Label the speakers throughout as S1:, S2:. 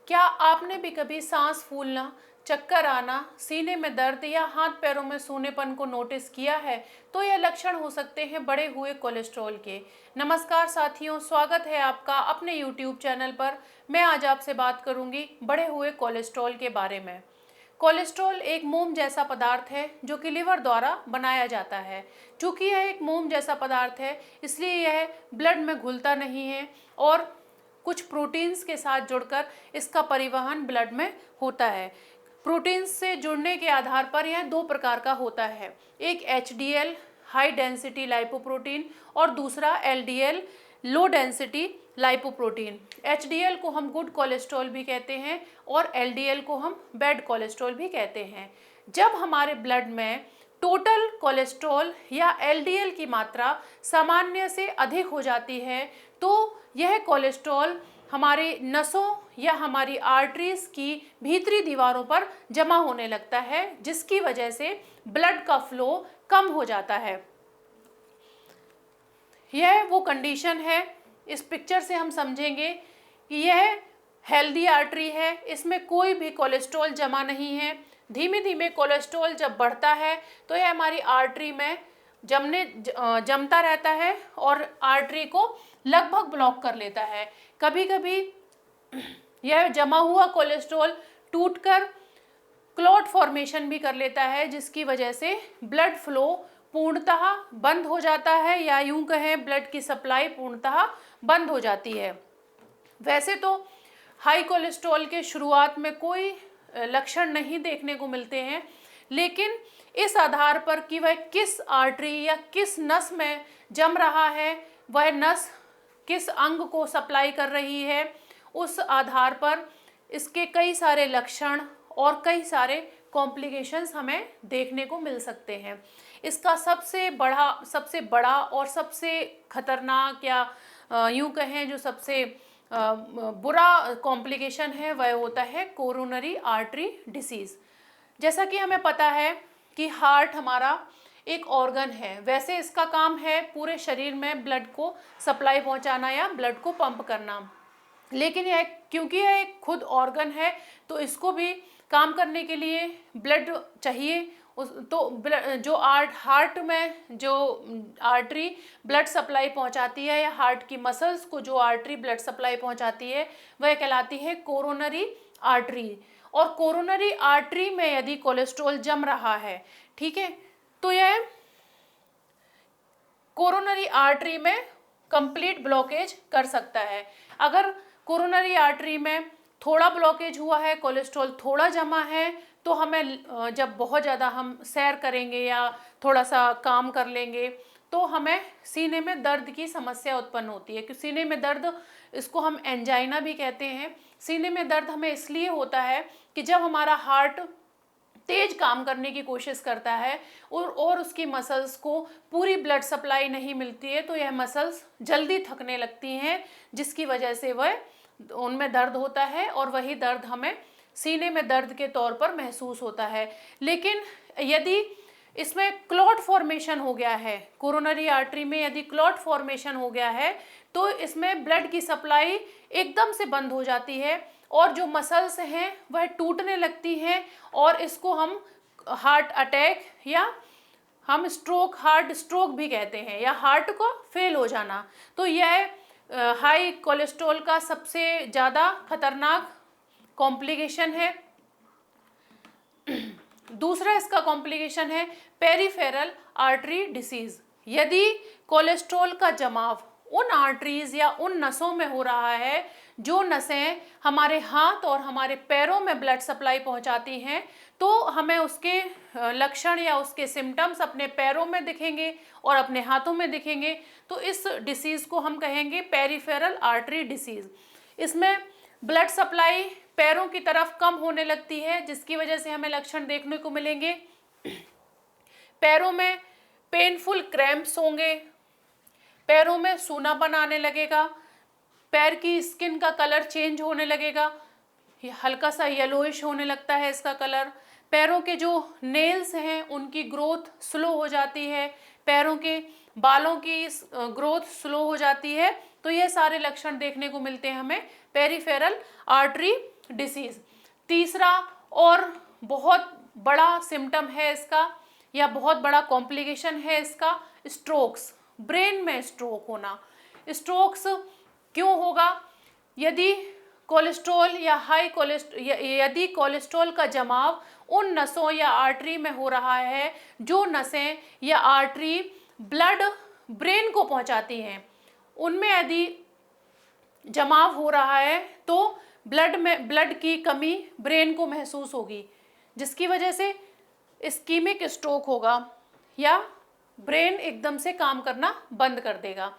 S1: क्या आपने भी कभी सांस फूलना, चक्कर आना, सीने में दर्द या हाथ पैरों में सूनेपन को नोटिस किया है? तो यह लक्षण हो सकते हैं बढ़े हुए कोलेस्ट्रॉल के। नमस्कार साथियों, स्वागत है आपका अपने यूट्यूब चैनल पर। मैं आज आपसे बात करूंगी बढ़े हुए कोलेस्ट्रॉल के बारे में। कोलेस्ट्रॉल एक मोम जैसा पदार्थ है जो कि लिवर द्वारा बनाया जाता है। चूंकि यह एक मोम जैसा पदार्थ है, इसलिए यह ब्लड में घुलता नहीं है और कुछ प्रोटीन्स के साथ जुड़कर इसका परिवहन ब्लड में होता है। प्रोटीन्स से जुड़ने के आधार पर यह दो प्रकार का होता है, एक HDL हाई डेंसिटी लाइपोप्रोटीन और दूसरा LDL low density lipoprotein. HDL को हम गुड कोलेस्ट्रॉल भी कहते हैं और LDL को हम बैड कोलेस्ट्रॉल भी कहते हैं। जब हमारे ब्लड में टोटल कोलेस्ट्रॉल या LDL की मात्रा सामान्य से अधिक हो जाती है तो यह कोलेस्ट्रॉल हमारे नसों या हमारी आर्टरीज की भीतरी दीवारों पर जमा होने लगता है, जिसकी वजह से ब्लड का फ्लो कम हो जाता है। यह वो कंडीशन है, इस पिक्चर से हम समझेंगे कि यह हेल्दी आर्टरी है, इसमें कोई भी कोलेस्ट्रॉल जमा नहीं है। धीमे धीमे कोलेस्ट्रॉल जब बढ़ता है तो यह हमारी आर्टरी में जमता रहता है और आर्टरी को लगभग ब्लॉक कर लेता है। कभी कभी यह जमा हुआ कोलेस्ट्रॉल टूटकर क्लॉट फॉर्मेशन भी कर लेता है, जिसकी वजह से ब्लड फ्लो पूर्णतः बंद हो जाता है या यूं कहें ब्लड की सप्लाई पूर्णतः बंद हो जाती है। वैसे तो हाई कोलेस्ट्रॉल के शुरुआत में कोई लक्षण नहीं देखने को मिलते हैं, लेकिन इस आधार पर कि वह किस आर्टरी या किस नस में जम रहा है, वह नस किस अंग को सप्लाई कर रही है, उस आधार पर इसके कई सारे लक्षण और कई सारे कॉम्प्लिकेशंस हमें देखने को मिल सकते हैं। इसका सबसे बड़ा और सबसे खतरनाक या यूं कहें जो सबसे बुरा कॉम्प्लिकेशन है वह होता है कोरोनरी आर्टरी डिसीज़। जैसा कि हमें पता है कि हार्ट हमारा एक ऑर्गन है, वैसे इसका काम है पूरे शरीर में ब्लड को सप्लाई पहुंचाना या ब्लड को पंप करना, लेकिन यह क्योंकि यह एक खुद ऑर्गन है तो इसको भी काम करने के लिए ब्लड चाहिए। तो जो हार्ट में जो आर्टरी ब्लड सप्लाई पहुंचाती है या हार्ट की मसल्स को जो आर्टरी ब्लड सप्लाई पहुंचाती है वह कहलाती है कोरोनरी आर्टरी। और कोरोनरी आर्टरी में यदि कोलेस्ट्रॉल जम रहा है, ठीक है, तो यह कोरोनरी आर्टरी में कंप्लीट ब्लॉकेज कर सकता है। अगर कोरोनरी आर्टरी में थोड़ा ब्लॉकेज हुआ है, कोलेस्ट्रॉल थोड़ा जमा है, तो हमें जब बहुत ज़्यादा हम सैर करेंगे या थोड़ा सा काम कर लेंगे तो हमें सीने में दर्द की समस्या उत्पन्न होती है। क्योंकि सीने में दर्द, इसको हम एंजाइना भी कहते हैं। सीने में दर्द हमें इसलिए होता है कि जब हमारा हार्ट तेज काम करने की कोशिश करता है और उसकी मसल्स को पूरी ब्लड सप्लाई नहीं मिलती है तो यह मसल्स जल्दी थकने लगती हैं, जिसकी वजह से वह उनमें दर्द होता है और वही दर्द हमें सीने में दर्द के तौर पर महसूस होता है। लेकिन यदि इसमें क्लॉट फॉर्मेशन हो गया है, कोरोनरी आर्टरी में यदि क्लॉट फॉर्मेशन हो गया है तो इसमें ब्लड की सप्लाई एकदम से बंद हो जाती है और जो मसल्स हैं वह टूटने लगती हैं और इसको हम हार्ट अटैक या हम हार्ट स्ट्रोक भी कहते हैं, या हार्ट को फेल हो जाना। तो यह हाई कोलेस्ट्रॉल का सबसे ज़्यादा खतरनाक कॉम्प्लिकेशन है। दूसरा इसका कॉम्प्लिकेशन है पेरिफेरल आर्टरी डिसीज़। यदि कोलेस्ट्रॉल का जमाव उन आर्टरीज या उन नसों में हो रहा है जो नसें हमारे हाथ और हमारे पैरों में ब्लड सप्लाई पहुंचाती हैं, तो हमें उसके लक्षण या उसके सिम्टम्स अपने पैरों में दिखेंगे और अपने हाथों में दिखेंगे। तो इस डिसीज़ को हम कहेंगे पेरिफेरल आर्टरी डिसीज़। इसमें ब्लड सप्लाई पैरों की तरफ कम होने लगती है, जिसकी वजह से हमें लक्षण देखने को मिलेंगे। पैरों में पेनफुल क्रैम्प्स होंगे, पैरों में सूनापन आने लगेगा, पैर की स्किन का कलर चेंज होने लगेगा, हल्का सा येलोइश होने लगता है इसका कलर। पैरों के जो नेल्स हैं उनकी ग्रोथ स्लो हो जाती है, पैरों के बालों की ग्रोथ स्लो हो जाती है। तो ये सारे लक्षण देखने को मिलते हैं हमें पेरिफेरल आर्टरी डिसीज। तीसरा और बहुत बड़ा सिम्टम है इसका या बहुत बड़ा कॉम्प्लिकेशन है इसका, स्ट्रोक्स, ब्रेन में स्ट्रोक होना। स्ट्रोक्स क्यों होगा? यदि कोलेस्ट्रॉल या यदि कोलेस्ट्रॉल का जमाव उन नसों या आर्टरी में हो रहा है जो नसें या आर्टरी ब्लड ब्रेन को पहुंचाती हैं, उनमें यदि जमाव हो रहा है तो ब्लड की कमी ब्रेन को महसूस होगी, जिसकी वजह से इस्कीमिक स्ट्रोक होगा या ब्रेन एकदम से काम करना बंद कर देगा।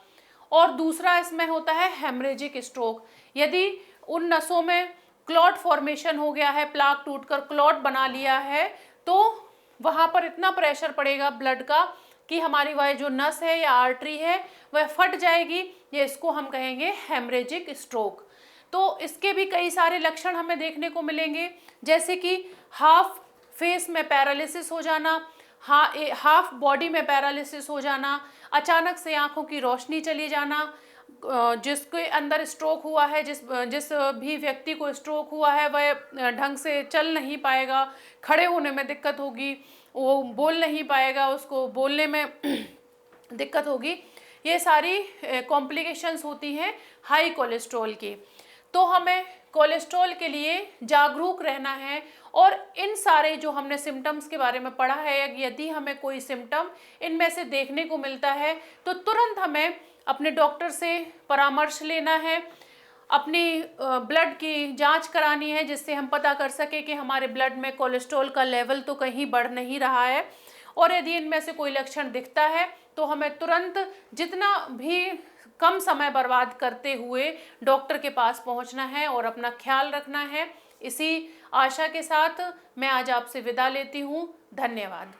S1: और दूसरा इसमें होता है हेमरेजिक स्ट्रोक। यदि उन नसों में क्लॉट फॉर्मेशन हो गया है, प्लाक टूटकर क्लॉट बना लिया है, तो वहाँ पर इतना प्रेशर पड़ेगा ब्लड का कि हमारी वह जो नस है या आर्टरी है वह फट जाएगी, ये इसको हम कहेंगे हेमरेजिक स्ट्रोक। तो इसके भी कई सारे लक्षण हमें देखने को मिलेंगे, जैसे कि हाफ फेस में पैरालिसिस हो जाना, हाफ बॉडी में पैरालिसिस हो जाना, अचानक से आंखों की रोशनी चली जाना, जिसके अंदर स्ट्रोक हुआ है, जिस भी व्यक्ति को स्ट्रोक हुआ है वह ढंग से चल नहीं पाएगा, खड़े होने में दिक्कत होगी, वो बोल नहीं पाएगा, उसको बोलने में दिक्कत होगी। ये सारी कॉम्प्लिकेशंस होती हैं हाई कोलेस्ट्रॉल की। तो हमें कोलेस्ट्रॉल के लिए जागरूक रहना है और इन सारे जो हमने सिम्टम्स के बारे में पढ़ा है, यदि हमें कोई सिम्टम इनमें से देखने को मिलता है तो तुरंत हमें अपने डॉक्टर से परामर्श लेना है, अपनी ब्लड की जांच करानी है, जिससे हम पता कर सके कि हमारे ब्लड में कोलेस्ट्रॉल का लेवल तो कहीं बढ़ नहीं रहा है। और यदि इनमें से कोई लक्षण दिखता है तो हमें तुरंत जितना भी कम समय बर्बाद करते हुए डॉक्टर के पास पहुंचना है और अपना ख्याल रखना है। इसी आशा के साथ मैं आज आपसे विदा लेती हूँ। धन्यवाद।